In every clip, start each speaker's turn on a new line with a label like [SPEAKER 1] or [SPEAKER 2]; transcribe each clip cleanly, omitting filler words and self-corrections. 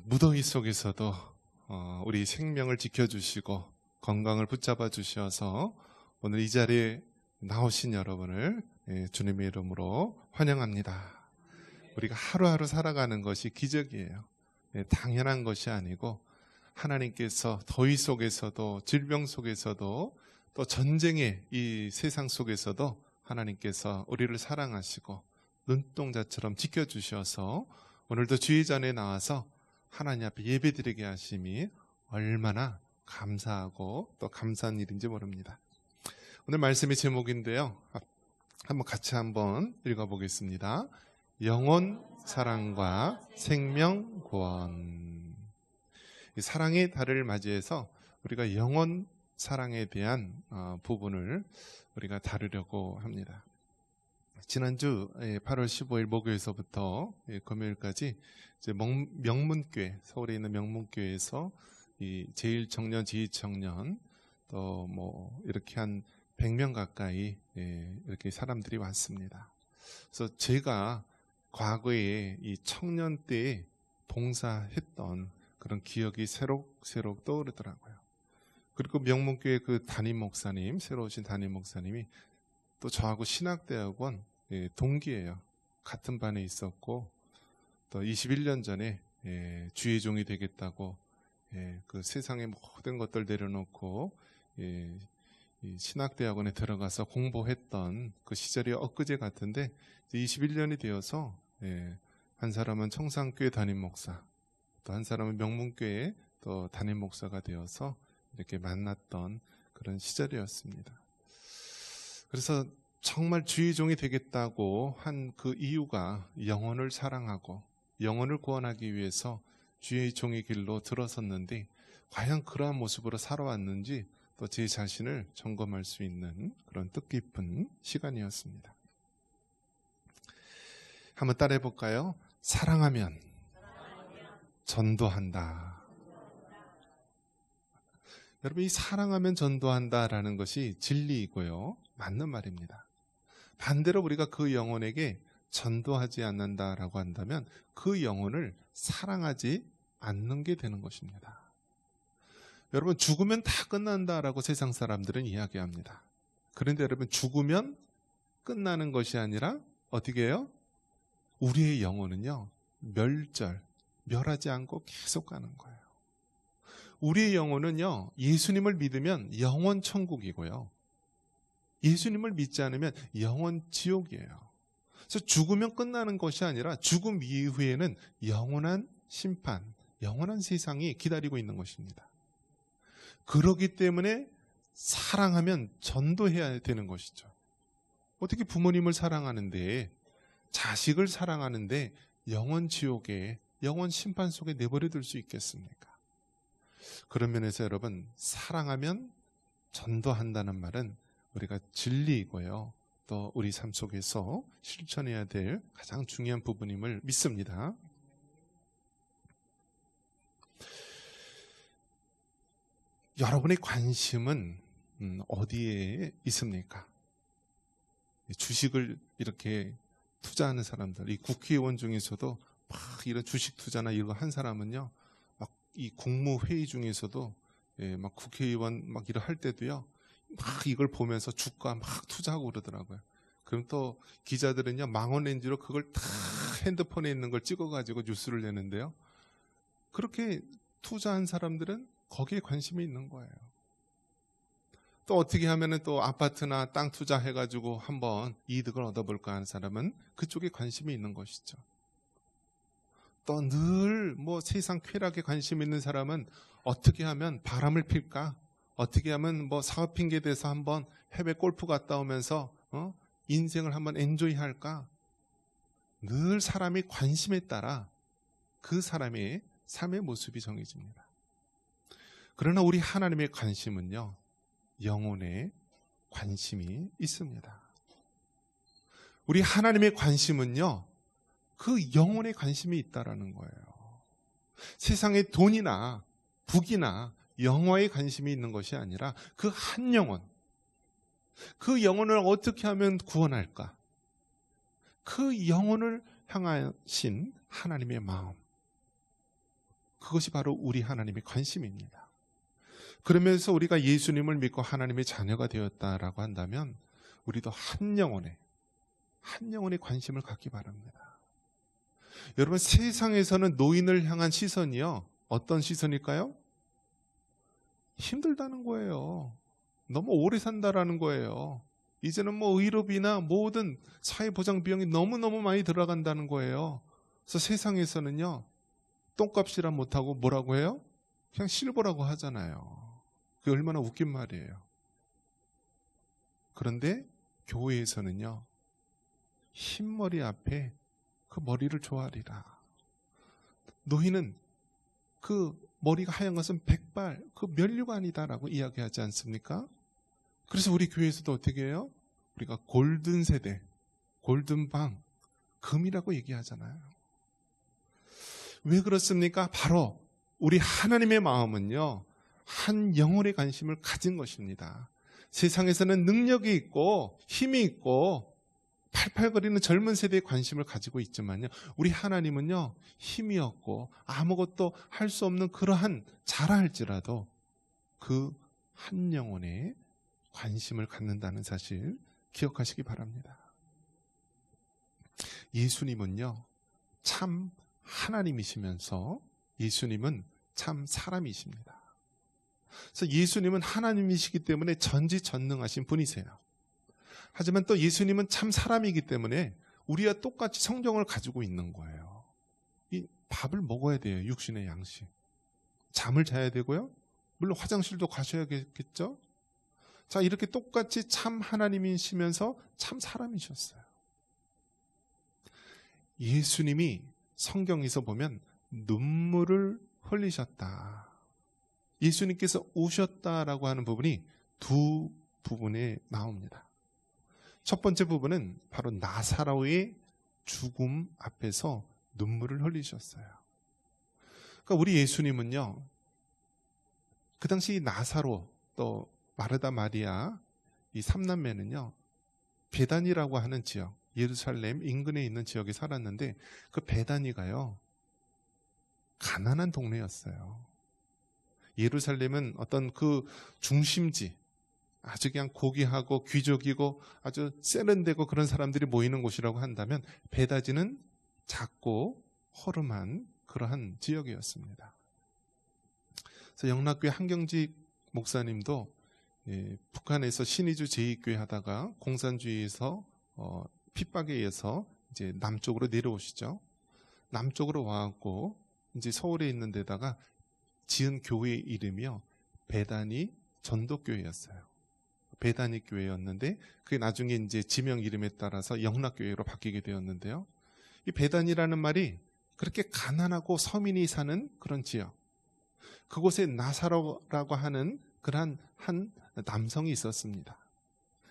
[SPEAKER 1] 무더위 속에서도 우리 생명을 지켜주시고 건강을 붙잡아 주셔서 오늘 이 자리에 나오신 여러분을 주님의 이름으로 환영합니다. 우리가 하루하루 살아가는 것이 기적이에요. 당연한 것이 아니고 하나님께서 더위 속에서도 질병 속에서도 또 전쟁의 이 세상 속에서도 하나님께서 우리를 사랑하시고 눈동자처럼 지켜주셔서 오늘도 주의 전에 나와서 하나님 앞에 예배드리게 하심이 얼마나 감사하고 또 감사한 일인지 모릅니다. 오늘 말씀의 제목인데요, 한번 같이 읽어보겠습니다. 영혼, 사랑과 생명, 구원. 사랑의 달을 맞이해서 우리가 영혼, 사랑에 대한 부분을 우리가 다루려고 합니다. 지난주 8월 15일 목요일서부터 금요일까지 이제 명문교회, 서울에 있는 명문교회에서 이 제1청년, 제2청년 또 이렇게 한 100명 가까이 이렇게 사람들이 왔습니다. 그래서 제가 과거에 이 청년 때에 봉사했던 그런 기억이 새록새록 떠오르더라고요. 그리고 명문교회 그 담임 목사님, 새로 오신 담임 목사님이 또 저하고 신학대학원 동기예요. 같은 반에 있었고 또 21년 전에 주의 종이 되겠다고 그 세상의 모든 것들 내려놓고 신학대학원에 들어가서 공부했던 그 시절이 엊그제 같은데 21년이 되어서 한 사람은 청산교회 담임 목사, 또 한 사람은 명문교회 또 담임 목사가 되어서 이렇게 만났던 그런 시절이었습니다. 그래서 정말 주의 종이 되겠다고 한 그 이유가 영혼을 사랑하고 영혼을 구원하기 위해서 주의 종의 길로 들어섰는데 과연 그러한 모습으로 살아왔는지 또 제 자신을 점검할 수 있는 그런 뜻깊은 시간이었습니다. 한번 따라해 볼까요? 사랑하면 전도한다. 여러분, 이 사랑하면 전도한다라는 것이 진리이고요, 맞는 말입니다. 반대로 우리가 그 영혼에게 전도하지 않는다라고 한다면 그 영혼을 사랑하지 않는 게 되는 것입니다. 여러분, 죽으면 다 끝난다라고 세상 사람들은 이야기합니다. 그런데 여러분, 죽으면 끝나는 것이 아니라 어떻게 해요? 우리의 영혼은요, 멸하지 않고 계속 가는 거예요. 우리의 영혼은요, 예수님을 믿으면 영원 천국이고요, 예수님을 믿지 않으면 영원 지옥이에요. 그래서 죽으면 끝나는 것이 아니라 죽음 이후에는 영원한 심판, 영원한 세상이 기다리고 있는 것입니다. 그렇기 때문에 사랑하면 전도해야 되는 것이죠. 어떻게 부모님을 사랑하는데, 자식을 사랑하는데 영원 지옥에, 영원 심판 속에 내버려 둘 수 있겠습니까? 그런 면에서 여러분, 사랑하면 전도한다는 말은 우리가 진리이고요, 또 우리 삶 속에서 실천해야 될 가장 중요한 부분임을 믿습니다. 여러분의 관심은 어디에 있습니까? 주식을 이렇게 투자하는 사람들, 이 국회의원 중에서도 막 이런 주식 투자나 이런 거 한 사람은요, 막 이 국무회의 중에서도 막 국회의원 막 이런 할 때도요, 막 이걸 보면서 주가 막 투자하고 그러더라고요. 그럼 또 기자들은요, 망원렌즈로 그걸 다 핸드폰에 있는 걸 찍어가지고 뉴스를 내는데요, 그렇게 투자한 사람들은 거기에 관심이 있는 거예요. 또 어떻게 하면은 또 아파트나 땅 투자해가지고 한번 이득을 얻어볼까 하는 사람은 그쪽에 관심이 있는 것이죠. 또 늘 세상 쾌락에 관심 있는 사람은 어떻게 하면 바람을 필까? 어떻게 하면 사업 핑계 대서 한번 해외 골프 갔다 오면서 인생을 한번 엔조이 할까? 늘 사람이 관심에 따라 그 사람의 삶의 모습이 정해집니다. 그러나 우리 하나님의 관심은요, 영혼에 관심이 있습니다. 우리 하나님의 관심은요, 그 영혼에 관심이 있다라는 거예요. 세상의 돈이나 북이나 영화에 관심이 있는 것이 아니라 그 한 영혼, 그 영혼을 어떻게 하면 구원할까? 그 영혼을 향하신 하나님의 마음, 그것이 바로 우리 하나님의 관심입니다. 그러면서 우리가 예수님을 믿고 하나님의 자녀가 되었다라고 한다면 우리도 한 영혼에 관심을 갖기 바랍니다. 여러분, 세상에서는 노인을 향한 시선이요, 어떤 시선일까요? 힘들다는 거예요. 너무 오래 산다라는 거예요. 이제는 뭐 의료비나 모든 사회보장 비용이 너무너무 많이 들어간다는 거예요. 그래서 세상에서는요, 똥값이라 못하고 뭐라고 해요? 그냥 실버라고 하잖아요. 그게 얼마나 웃긴 말이에요. 그런데 교회에서는요, 흰머리 앞에 그 머리를 좋아하리라. 노인은 그 머리가 하얀 것은 백발, 그 면류가 아니다라고 이야기하지 않습니까? 그래서 우리 교회에서도 어떻게 해요? 우리가 골든 세대, 골든방, 금이라고 얘기하잖아요. 왜 그렇습니까? 바로 우리 하나님의 마음은요, 한 영혼의 관심을 가진 것입니다. 세상에서는 능력이 있고 힘이 있고 팔팔거리는 젊은 세대의 관심을 가지고 있지만요, 우리 하나님은요, 힘이 없고 아무것도 할 수 없는 그러한 자라 할지라도 그 한 영혼에 관심을 갖는다는 사실 기억하시기 바랍니다. 예수님은요, 참 하나님이시면서 예수님은 참 사람이십니다. 그래서 예수님은 하나님이시기 때문에 전지전능하신 분이세요. 하지만 또 예수님은 참 사람이기 때문에 우리와 똑같이 성정을 가지고 있는 거예요. 이 밥을 먹어야 돼요. 육신의 양식. 잠을 자야 되고요. 물론 화장실도 가셔야겠죠. 자, 이렇게 똑같이 참 하나님이시면서 참 사람이셨어요. 예수님이 성경에서 보면 눈물을 흘리셨다, 예수님께서 우셨다라고 하는 부분이 두 부분에 나옵니다. 첫 번째 부분은 바로 나사로의 죽음 앞에서 눈물을 흘리셨어요. 그러니까 우리 예수님은요, 그 당시 나사로 또 마르다 마리아 이 삼남매는요, 베다니라고 하는 지역, 예루살렘 인근에 있는 지역에 살았는데 그 베다니가요, 가난한 동네였어요. 예루살렘은 어떤 그 중심지, 아주 그냥 고귀하고 귀족이고 아주 세련되고 그런 사람들이 모이는 곳이라고 한다면 베다니는 작고 허름한 그러한 지역이었습니다. 그래서 영락교회 한경직 목사님도 북한에서 신의주 제2교회 하다가 공산주의에서 핍박에 의해서 이제 남쪽으로 내려오시죠. 남쪽으로 와갖고 이제 서울에 있는 데다가 지은 교회 이름이요, 베다니 전도교회였어요. 베다니 교회였는데 그게 나중에 이제 지명 이름에 따라서 영락교회로 바뀌게 되었는데요. 이 베다니라는 말이 그렇게 가난하고 서민이 사는 그런 지역, 그곳에 나사로라고 하는 그러한 한 남성이 있었습니다.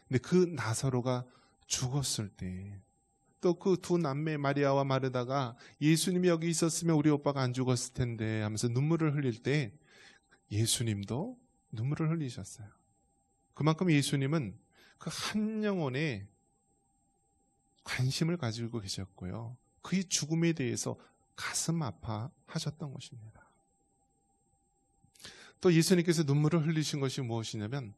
[SPEAKER 1] 근데 그 나사로가 죽었을 때 또 그 두 남매 마리아와 마르다가 예수님이 여기 있었으면 우리 오빠가 안 죽었을 텐데 하면서 눈물을 흘릴 때 예수님도 눈물을 흘리셨어요. 그만큼 예수님은 그 한 영혼에 관심을 가지고 계셨고요, 그의 죽음에 대해서 가슴 아파하셨던 것입니다. 또 예수님께서 눈물을 흘리신 것이 무엇이냐면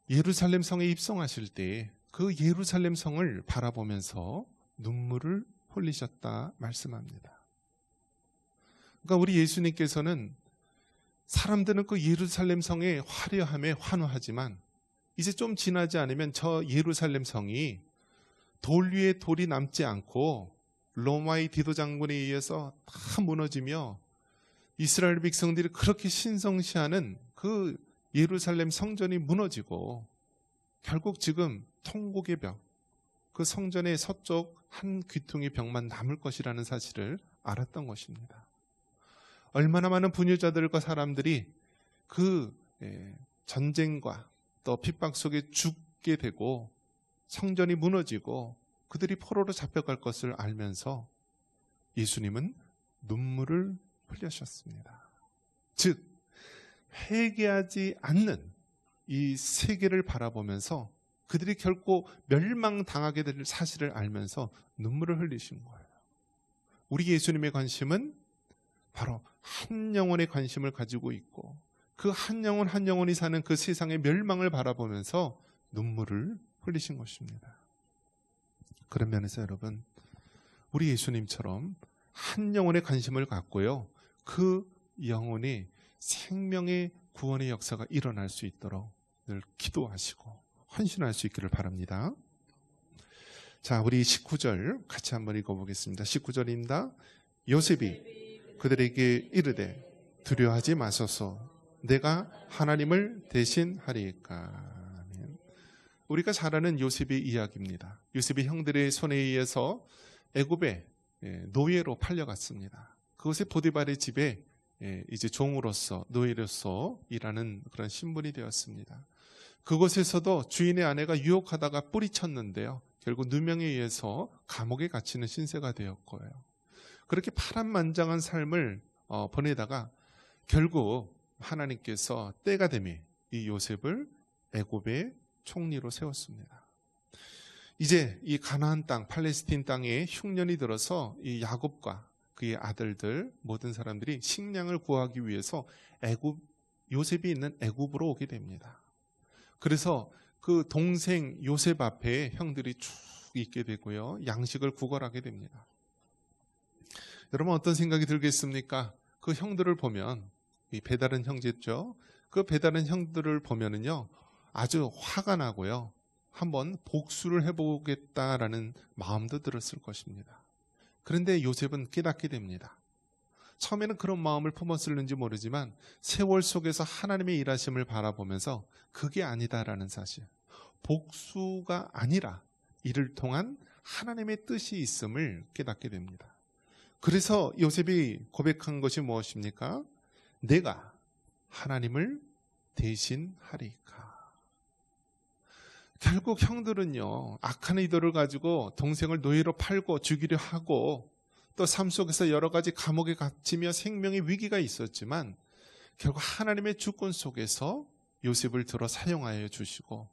[SPEAKER 1] 예루살렘 성에 입성하실 때 그 예루살렘 성을 바라보면서 눈물을 흘리셨다 말씀합니다. 그러니까 우리 예수님께서는 사람들은 그 예루살렘 성의 화려함에 환호하지만 이제 좀 지나지 않으면 저 예루살렘 성이 돌 위에 돌이 남지 않고 로마의 디도 장군에 의해서 다 무너지며 이스라엘 백성들이 그렇게 신성시하는 그 예루살렘 성전이 무너지고 결국 지금 통곡의 벽, 그 성전의 서쪽 한 귀퉁이 벽만 남을 것이라는 사실을 알았던 것입니다. 얼마나 많은 분유자들과 사람들이 그 전쟁과 또 핍박 속에 죽게 되고 성전이 무너지고 그들이 포로로 잡혀갈 것을 알면서 예수님은 눈물을 흘리셨습니다. 즉 회개하지 않는 이 세계를 바라보면서 그들이 결코 멸망당하게 될 사실을 알면서 눈물을 흘리신 거예요. 우리 예수님의 관심은 바로 한 영혼의 관심을 가지고 있고 그 한 영혼 한 영혼이 사는 그 세상의 멸망을 바라보면서 눈물을 흘리신 것입니다. 그런 면에서 여러분, 우리 예수님처럼 한 영혼의 관심을 갖고요, 그 영혼이 생명의 구원의 역사가 일어날 수 있도록 늘 기도하시고 헌신할 수 있기를 바랍니다. 자, 우리 19절 같이 한번 읽어보겠습니다. 19절입니다. 요셉이 그들에게 이르되 두려워하지 마소서, 내가 하나님을 대신하리이까. 우리가 잘 아는 요셉의 이야기입니다. 요셉이 형들의 손에 의해서 애굽의 노예로 팔려갔습니다. 그것에 보디발의 집에 이제 종으로서, 노예로서 일하는 그런 신분이 되었습니다. 그곳에서도 주인의 아내가 유혹하다가 뿌리쳤는데요, 결국 누명에 의해서 감옥에 갇히는 신세가 되었고요. 그렇게 파란만장한 삶을 보내다가 결국 하나님께서 때가 되매 이 요셉을 애굽의 총리로 세웠습니다. 이제 이 가나안 땅, 팔레스틴 땅에 흉년이 들어서 이 야곱과 그의 아들들 모든 사람들이 식량을 구하기 위해서 요셉이 있는 애굽으로 오게 됩니다. 그래서 그 동생 요셉 앞에 형들이 쭉 있게 되고요, 양식을 구걸하게 됩니다. 여러분, 어떤 생각이 들겠습니까? 그 형들을 보면, 이 배다른 형제죠, 그 배다른 형들을 보면은요 아주 화가 나고요, 한번 복수를 해보겠다라는 마음도 들었을 것입니다. 그런데 요셉은 깨닫게 됩니다. 처음에는 그런 마음을 품었을는지 모르지만 세월 속에서 하나님의 일하심을 바라보면서 그게 아니다라는 사실, 복수가 아니라 이를 통한 하나님의 뜻이 있음을 깨닫게 됩니다. 그래서 요셉이 고백한 것이 무엇입니까? 내가 하나님을 대신하리까. 결국 형들은요, 악한 의도를 가지고 동생을 노예로 팔고 죽이려 하고 또 삶 속에서 여러 가지 감옥에 갇히며 생명의 위기가 있었지만 결국 하나님의 주권 속에서 요셉을 들어 사용하여 주시고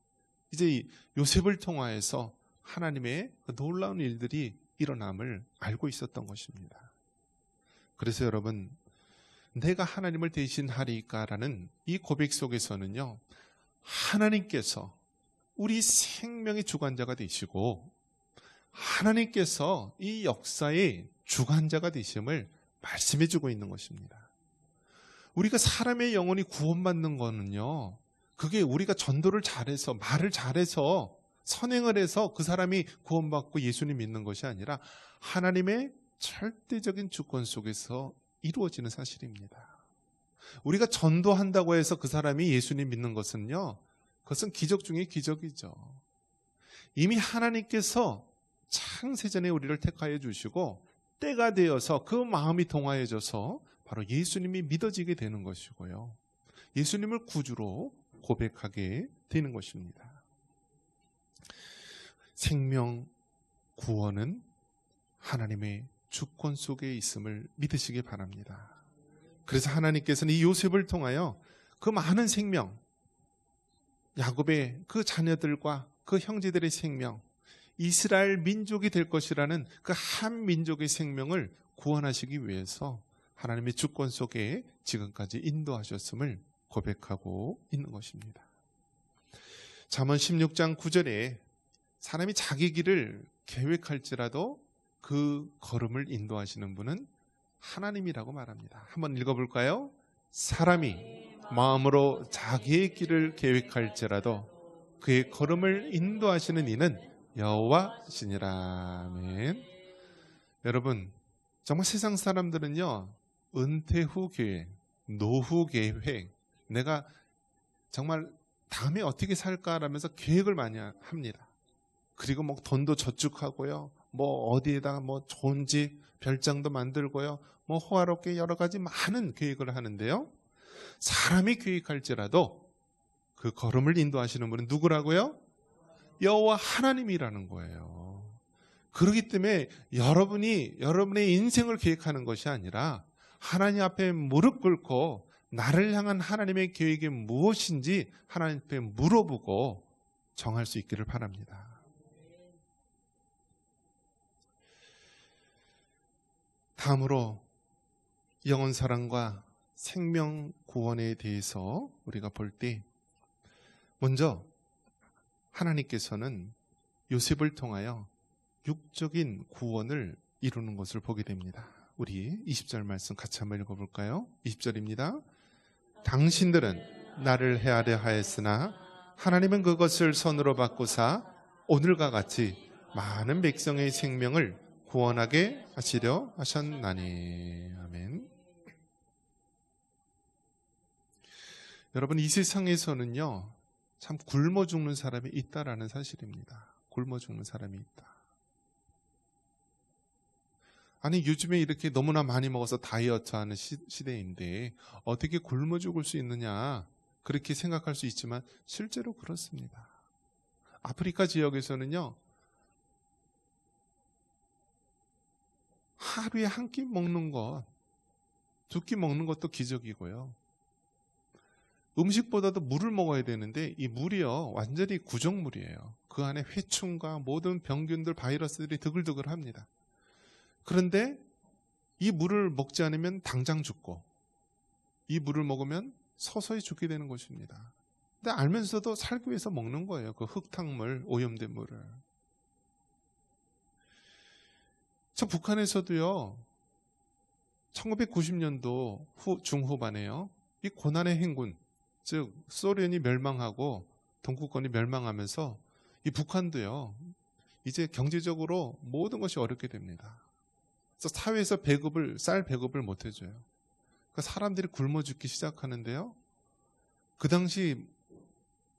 [SPEAKER 1] 이제 이 요셉을 통하여서 하나님의 놀라운 일들이 일어남을 알고 있었던 것입니다. 그래서 여러분, 내가 하나님을 대신하리까라는 이 고백 속에서는요, 하나님께서 우리 생명의 주관자가 되시고 하나님께서 이 역사의 주관자가 되심을 말씀해 주고 있는 것입니다. 우리가 사람의 영혼이 구원받는 거는요, 그게 우리가 전도를 잘해서, 말을 잘해서, 선행을 해서 그 사람이 구원받고 예수님 믿는 것이 아니라 하나님의 절대적인 주권 속에서 이루어지는 사실입니다. 우리가 전도한다고 해서 그 사람이 예수님 믿는 것은요, 그것은 기적 중에 기적이죠. 이미 하나님께서 창세전에 우리를 택하여 주시고 때가 되어서 그 마음이 동하여져서 바로 예수님이 믿어지게 되는 것이고요, 예수님을 구주로 고백하게 되는 것입니다. 생명 구원은 하나님의 주권 속에 있음을 믿으시기 바랍니다. 그래서 하나님께서는 이 요셉을 통하여 그 많은 생명, 야곱의 그 자녀들과 그 형제들의 생명, 이스라엘 민족이 될 것이라는 그 한 민족의 생명을 구원하시기 위해서 하나님의 주권 속에 지금까지 인도하셨음을 고백하고 있는 것입니다. 잠언 16장 9절에 사람이 자기 길을 계획할지라도 그 걸음을 인도하시는 분은 하나님이라고 말합니다. 한번 읽어볼까요? 사람이 마음으로 자기의 길을 계획할지라도 그의 걸음을 인도하시는 이는 여호와시니라. 아멘. 여러분, 정말 세상 사람들은요, 은퇴 후 계획, 노후 계획, 내가 정말 다음에 어떻게 살까라면서 계획을 많이 합니다. 그리고 뭐 돈도 저축하고요, 뭐 어디에다가 뭐 좋은 집, 별장도 만들고요, 뭐 호화롭게 여러 가지 많은 계획을 하는데요, 사람이 계획할지라도 그 걸음을 인도하시는 분은 누구라고요? 여호와 하나님이라는 거예요. 그렇기 때문에 여러분이 여러분의 인생을 계획하는 것이 아니라 하나님 앞에 무릎 꿇고 나를 향한 하나님의 계획이 무엇인지 하나님 앞에 물어보고 정할 수 있기를 바랍니다. 다음으로 영혼 사랑과 생명 구원에 대해서 우리가 볼 때 먼저 하나님께서는 요셉을 통하여 육적인 구원을 이루는 것을 보게 됩니다. 우리 20절 말씀 같이 한번 읽어볼까요? 20절입니다. 당신들은 나를 헤아려 하였으나 하나님은 그것을 선으로 바꾸사 오늘과 같이 많은 백성의 생명을 구원하게 하시려 하셨나니. 아멘. 여러분, 이 세상에서는요 참 굶어 죽는 사람이 있다라는 사실입니다. 굶어 죽는 사람이 있다. 아니, 요즘에 이렇게 너무나 많이 먹어서 다이어트하는 시대인데 어떻게 굶어 죽을 수 있느냐, 그렇게 생각할 수 있지만 실제로 그렇습니다. 아프리카 지역에서는요 하루에 한 끼 먹는 것, 두 끼 먹는 것도 기적이고요. 음식보다도 물을 먹어야 되는데 이 물이요 완전히 구정물이에요. 그 안에 회충과 모든 병균들, 바이러스들이 드글드글합니다. 그런데 이 물을 먹지 않으면 당장 죽고, 이 물을 먹으면 서서히 죽게 되는 것입니다. 근데 알면서도 살기 위해서 먹는 거예요. 그 흙탕물, 오염된 물을. 저 북한에서도요 1990년도 중후반에요 이 고난의 행군, 즉 소련이 멸망하고 동구권이 멸망하면서 이 북한도요 이제 경제적으로 모든 것이 어렵게 됩니다. 그래서 사회에서 쌀 배급을 못 해줘요. 그러니까 사람들이 굶어 죽기 시작하는데요. 그 당시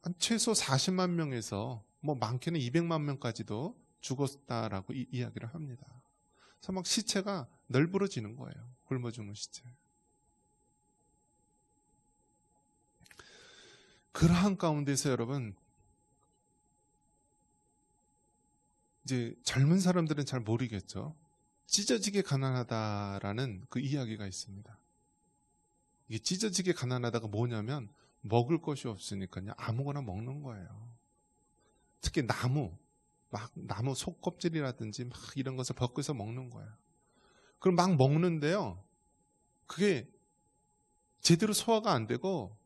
[SPEAKER 1] 한 최소 40만 명에서 뭐 많게는 200만 명까지도 죽었다라고 이야기를 합니다. 그래서 막 시체가 널브러지는 거예요. 굶어 죽는 시체. 그러한 가운데서 여러분, 이제 젊은 사람들은 잘 모르겠죠. 찢어지게 가난하다라는 그 이야기가 있습니다. 이게 찢어지게 가난하다가 뭐냐면 먹을 것이 없으니까요 아무거나 먹는 거예요. 특히 나무 속껍질이라든지 막 이런 것을 벗겨서 먹는 거예요. 그럼 막 먹는데요 그게 제대로 소화가 안 되고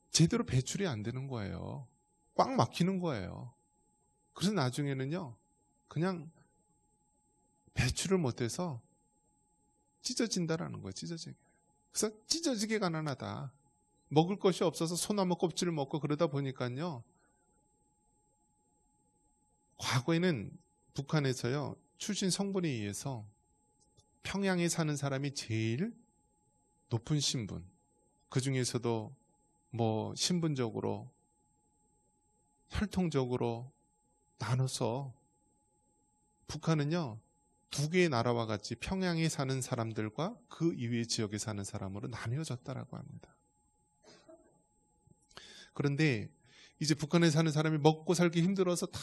[SPEAKER 1] 제대로 배출이 안 되는 거예요. 꽉 막히는 거예요. 그래서 나중에는요 그냥 배출을 못해서 찢어진다라는 거예요. 찢어지게. 그래서 찢어지게 가난하다. 먹을 것이 없어서 소나무 껍질을 먹고 그러다 보니까요 과거에는 북한에서요 출신 성분에 의해서 평양에 사는 사람이 제일 높은 신분, 그 중에서도 뭐 신분적으로 혈통적으로 나눠서 북한은요 두 개의 나라와 같이 평양에 사는 사람들과 그 이외의 지역에 사는 사람으로 나뉘어졌다라고 합니다. 그런데 이제 북한에 사는 사람이 먹고 살기 힘들어서 다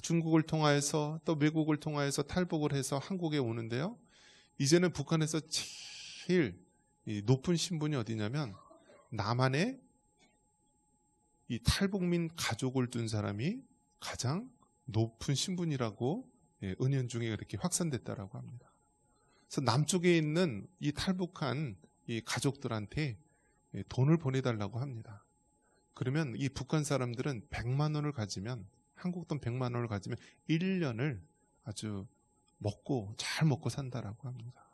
[SPEAKER 1] 중국을 통하여서 또 외국을 통하여서 탈북을 해서 한국에 오는데요. 이제는 북한에서 제일 높은 신분이 어디냐면 남한에 이 탈북민 가족을 둔 사람이 가장 높은 신분이라고 은연중에 이렇게 확산됐다라고 합니다. 그래서 남쪽에 있는 이 탈북한 이 가족들한테 돈을 보내달라고 합니다. 그러면 이 북한 사람들은 100만 원을 가지면, 한국 돈 100만 원을 가지면 1년을 아주 잘 먹고 산다라고 합니다.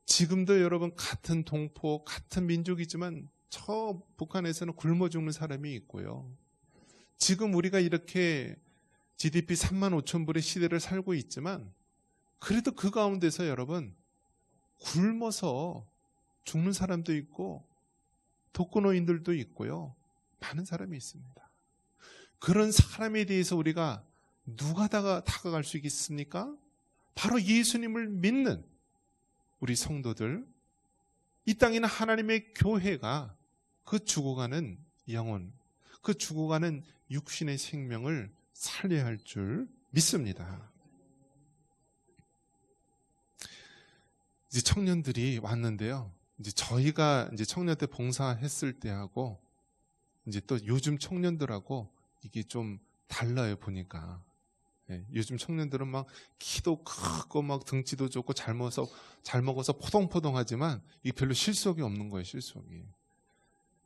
[SPEAKER 1] 지금도 여러분 같은 동포, 같은 민족이지만 저 북한에서는 굶어 죽는 사람이 있고요. 지금 우리가 이렇게 GDP 3만 5천 불의 시대를 살고 있지만 그래도 그 가운데서 여러분 굶어서 죽는 사람도 있고 독거노인들도 있고요. 많은 사람이 있습니다. 그런 사람에 대해서 우리가 누가 다가갈 수 있겠습니까? 바로 예수님을 믿는 우리 성도들, 이 땅에 있는 하나님의 교회가 그 죽어가는 영혼, 그 죽어가는 육신의 생명을 살려야 할 줄 믿습니다. 이제 청년들이 왔는데요. 이제 저희가 이제 청년 때 봉사했을 때하고 이제 또 요즘 청년들하고 이게 좀 달라요, 보니까. 요즘 청년들은 막 키도 크고 막 등치도 좋고 잘 먹어서 포동포동하지만 이 별로 실속이 없는 거예요, 실속이.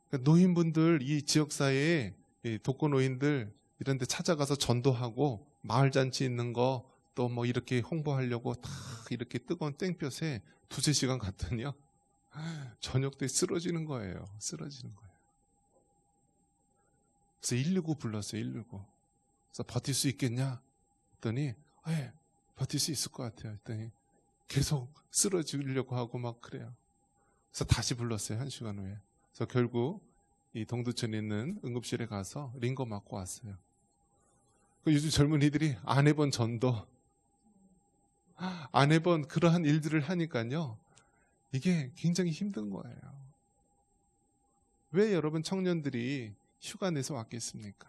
[SPEAKER 1] 그러니까 노인분들 이 지역사회에 독거노인들 이런 데 찾아가서 전도하고 마을잔치 있는 거 또 뭐 이렇게 홍보하려고 다 이렇게 뜨거운 땡볕에 2-3시간 갔더니요. 저녁 때 쓰러지는 거예요. 쓰러지는 거예요. 그래서 119 불렀어요. 119. 그래서 버틸 수 있겠냐? 했더니 버틸 수 있을 것 같아요. 했더니 계속 쓰러지려고 하고 막 그래요. 그래서 다시 불렀어요. 1시간 후에. 그래서 결국 이 동두천에 있는 응급실에 가서 링거 맞고 왔어요. 요즘 젊은이들이 안 해본 전도, 안 해본 그러한 일들을 하니까요. 이게 굉장히 힘든 거예요. 왜 여러분 청년들이 휴가 내서 왔겠습니까?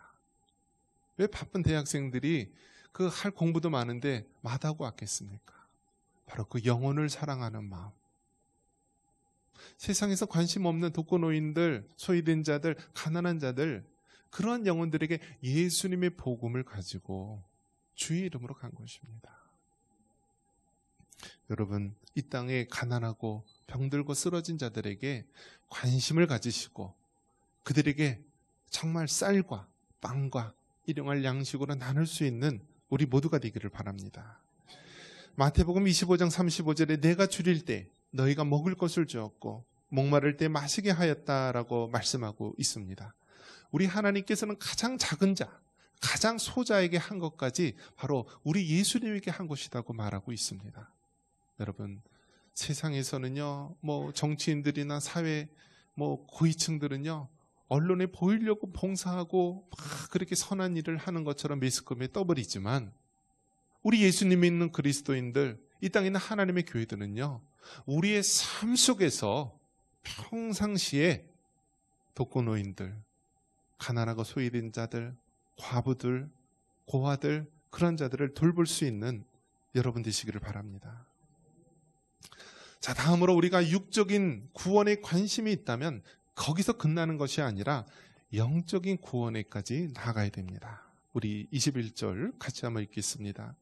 [SPEAKER 1] 왜 바쁜 대학생들이 그 할 공부도 많은데 마다하고 왔겠습니까? 바로 그 영혼을 사랑하는 마음. 세상에서 관심 없는 독거노인들, 소외된 자들, 가난한 자들, 그런 영혼들에게 예수님의 복음을 가지고 주의 이름으로 간 것입니다. 여러분, 이 땅에 가난하고 병들고 쓰러진 자들에게 관심을 가지시고 그들에게 정말 쌀과 빵과 일용할 양식으로 나눌 수 있는 우리 모두가 되기를 바랍니다. 마태복음 25장 35절에 내가 줄일 때 너희가 먹을 것을 주었고 목마를 때 마시게 하였다라고 말씀하고 있습니다. 우리 하나님께서는 가장 작은 자, 가장 소자에게 한 것까지 바로 우리 예수님에게 한 것이라고 말하고 있습니다. 여러분, 세상에서는요, 정치인들이나 사회, 고위층들은요, 언론에 보이려고 봉사하고 막 그렇게 선한 일을 하는 것처럼 매스컴에 떠버리지만 우리 예수님이 있는 그리스도인들, 이 땅에 있는 하나님의 교회들은요, 우리의 삶 속에서 평상시에 독거노인들, 가난하고 소외된 자들, 과부들, 고아들, 그런 자들을 돌볼 수 있는 여러분 되시기를 바랍니다. 자, 다음으로 우리가 육적인 구원에 관심이 있다면 거기서 끝나는 것이 아니라 영적인 구원에까지 나아가야 됩니다. 우리 21절 같이 한번 읽겠습니다.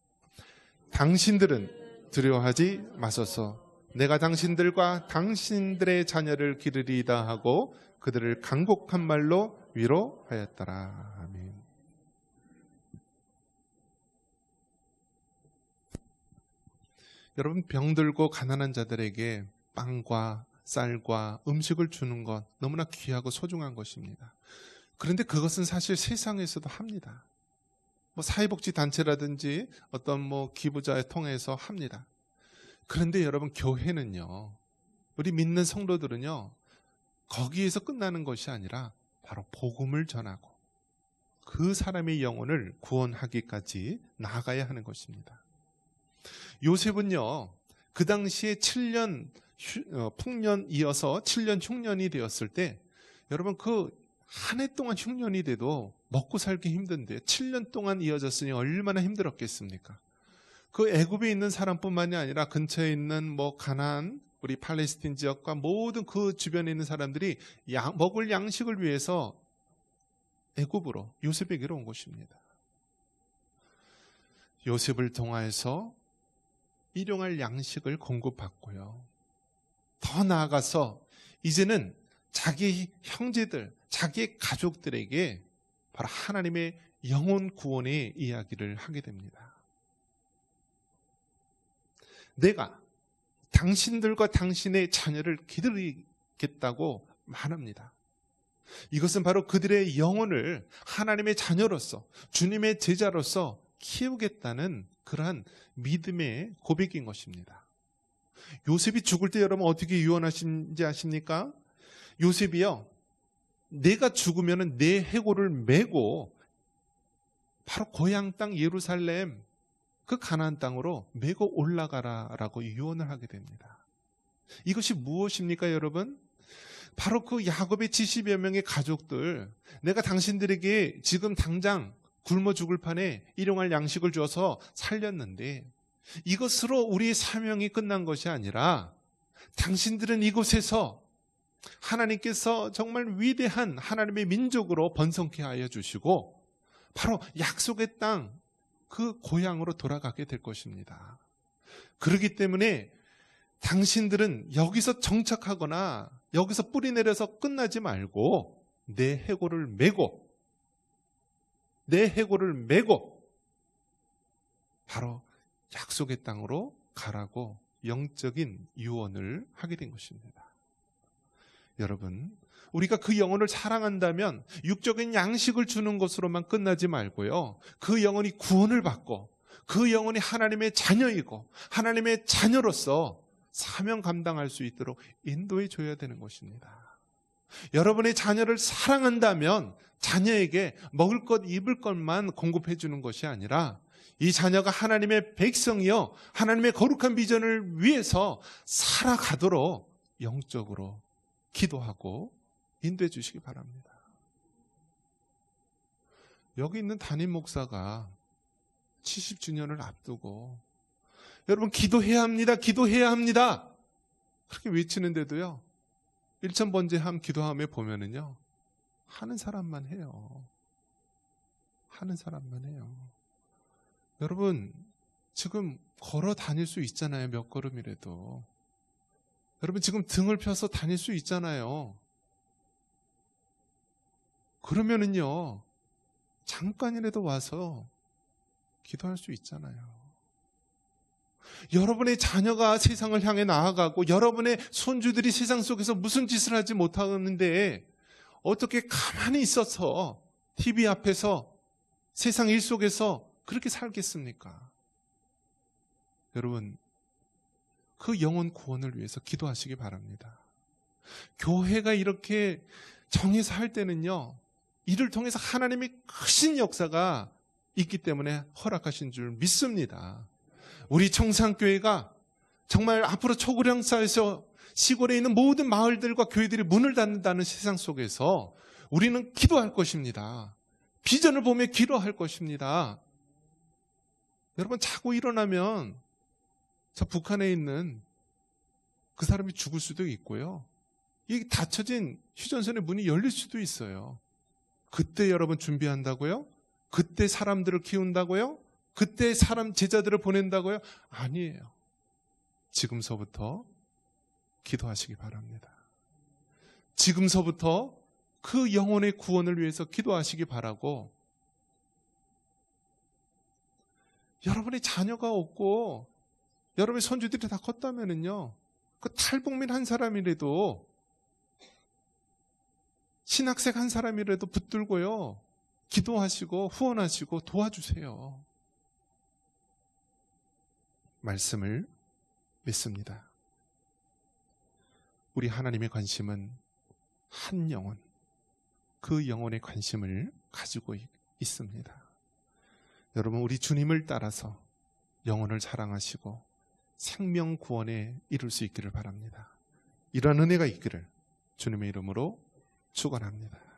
[SPEAKER 1] 당신들은 두려워하지 마소서. 내가 당신들과 당신들의 자녀를 기르리이다 하고 그들을 간곡한 말로 위로하였더라. 아멘. 여러분, 병들고 가난한 자들에게 빵과 쌀과 음식을 주는 것 너무나 귀하고 소중한 것입니다. 그런데 그것은 사실 세상에서도 합니다. 사회복지단체라든지 어떤 기부자에 통해서 합니다. 그런데 여러분, 교회는요, 우리 믿는 성도들은요, 거기에서 끝나는 것이 아니라 바로 복음을 전하고 그 사람의 영혼을 구원하기까지 나아가야 하는 것입니다. 요셉은요, 그 당시에 7년 풍년 이어서 7년 흉년이 되었을 때, 여러분, 그 한 해 동안 흉년이 돼도 먹고 살기 힘든데 7년 동안 이어졌으니 얼마나 힘들었겠습니까? 그 애굽에 있는 사람뿐만이 아니라 근처에 있는 가나안, 우리 팔레스틴 지역과 모든 그 주변에 있는 사람들이 먹을 양식을 위해서 애굽으로 요셉에게로 온 것입니다. 요셉을 통하여서 일용할 양식을 공급받고요. 더 나아가서 이제는 자기 형제들, 자기의 가족들에게 바로 하나님의 영혼 구원의 이야기를 하게 됩니다. 내가 당신들과 당신의 자녀를 기르겠다고 말합니다. 이것은 바로 그들의 영혼을 하나님의 자녀로서, 주님의 제자로서 키우겠다는 그러한 믿음의 고백인 것입니다. 요셉이 죽을 때 여러분 어떻게 유언하신지 아십니까? 요셉이요, 내가 죽으면 내 해골을 메고 바로 고향 땅 예루살렘, 그 가나안 땅으로 메고 올라가라라고 유언을 하게 됩니다. 이것이 무엇입니까, 여러분? 바로 그 야곱의 70여 명의 가족들, 내가 당신들에게 지금 당장 굶어 죽을 판에 일용할 양식을 줘서 살렸는데 이것으로 우리의 사명이 끝난 것이 아니라 당신들은 이곳에서 하나님께서 정말 위대한 하나님의 민족으로 번성케 하여 주시고 바로 약속의 땅, 그 고향으로 돌아가게 될 것입니다. 그렇기 때문에 당신들은 여기서 정착하거나 여기서 뿌리 내려서 끝나지 말고 내 해골을 메고 바로 약속의 땅으로 가라고 영적인 유언을 하게 된 것입니다. 여러분, 우리가 그 영혼을 사랑한다면 육적인 양식을 주는 것으로만 끝나지 말고요, 그 영혼이 구원을 받고 그 영혼이 하나님의 자녀이고 하나님의 자녀로서 사명 감당할 수 있도록 인도해 줘야 되는 것입니다. 여러분의 자녀를 사랑한다면 자녀에게 먹을 것 입을 것만 공급해 주는 것이 아니라 이 자녀가 하나님의 백성이요 하나님의 거룩한 비전을 위해서 살아가도록 영적으로 기도하고 인도해 주시기 바랍니다. 여기 있는 담임 목사가 70주년을 앞두고 여러분 기도해야 합니다. 그렇게 외치는데도요, 일천번제함 기도함에 보면은요, 하는 사람만 해요. 여러분, 지금 걸어 다닐 수 있잖아요. 몇 걸음이라도. 여러분, 지금 등을 펴서 다닐 수 있잖아요. 그러면은요, 잠깐이라도 와서 기도할 수 있잖아요. 여러분의 자녀가 세상을 향해 나아가고 여러분의 손주들이 세상 속에서 무슨 짓을 하지 못하는데 어떻게 가만히 있어서 TV 앞에서 세상 일 속에서 그렇게 살겠습니까? 여러분, 그 영혼 구원을 위해서 기도하시기 바랍니다. 교회가 이렇게 정해서 할 때는요, 이를 통해서 하나님이 크신 역사가 있기 때문에 허락하신 줄 믿습니다. 우리 청산교회가 정말 앞으로 초고령사에서 시골에 있는 모든 마을들과 교회들이 문을 닫는다는 세상 속에서 우리는 기도할 것입니다. 비전을 보며 기도할 것입니다. 여러분, 자고 일어나면 저 북한에 있는 그 사람이 죽을 수도 있고요, 이 닫혀진 휴전선의 문이 열릴 수도 있어요. 그때 여러분 준비한다고요? 그때 사람들을 키운다고요? 그때 제자들을 보낸다고요? 아니에요. 지금서부터 기도하시기 바랍니다. 지금서부터 그 영혼의 구원을 위해서 기도하시기 바라고, 여러분의 자녀가 없고 여러분의 손주들이 다 컸다면은요, 그 탈북민 한 사람이라도, 신학생 한 사람이라도 붙들고요, 기도하시고 후원하시고 도와주세요. 말씀을 믿습니다. 우리 하나님의 관심은 한 영혼, 그 영혼의 관심을 가지고 있습니다. 여러분, 우리 주님을 따라서 영혼을 사랑하시고 생명 구원에 이룰 수 있기를 바랍니다. 이러한 은혜가 있기를 주님의 이름으로 축원합니다.